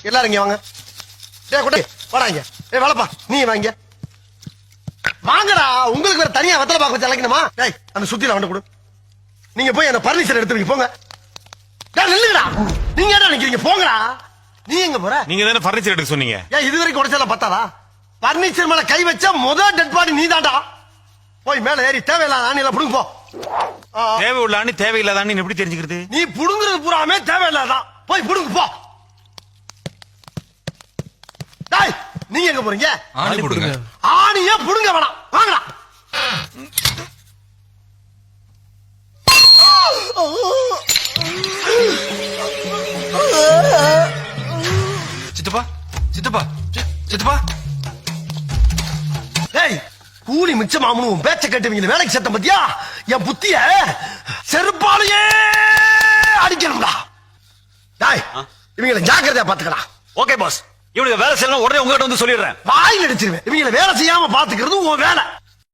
எல்லாரும் இங்க வாங்க. டேய் குட்டி வாடாங்க. ஏய் வளப்பா நீ வாங்க. வாங்கடா, உங்களுக்கு வேற தனியா வெத்தலை பாக்க வச்சு அழைக்கணுமா? டேய் அந்த சுத்தில வந்து கொடு. நீங்க போய் அந்த பர்னிச்சர் எடுத்து வைங்க போங்க. டேய் நில்லுங்கடா. நீங்க என்ன நினைக்கிறீங்க? போங்கடா. நீ எங்க போற? நீங்க தானே பர்னிச்சர் எடுக்க சொன்னீங்க. ஏன் இதுவரைக்கும் உடைச்சல பத்தாதா? பர்னிச்சர் மேல கை வச்ச முதல் டெட் பாடி நீதான்டா. போய் மேல ஏறி தேவையில்லாத ஆணில புடுங்க போ. தேவை உள்ள ஆணி தேவையில்லாத ஆணி எப்படி தெரிஞ்சுக்கிறது? நீ புடுங்குறது பூராமே தேவையில்லாதான். போய் புடுங்க போ. டேய் நீங்க எங்க போறீங்க? ஆணி புடுங்க. ஆணியே புடுங்க வேணாம். வாங்கடா. சித்தப்பா சித்தப்பா சித்தப்பா. டேய் கூலி மிச்சமாமனு உன் பேச்ச கேட்டு வேலைக்கு சேர்த்த பத்தியா? என் புத்திய செருப்பாலேயே அடிக்கணும்டா. டேய் இவங்களை ஜாக்கிரதையா பாத்துக்கடா. ஓகே பாஸ், இவனுக்கு வேலை செய்யணும் உடனே உங்ககிட்ட வந்து சொல்லிடுறேன். வாயில் அடிச்சிருவேன். இவங்களை வேலை செய்யாம பாத்துக்கிறது உன் வேலை.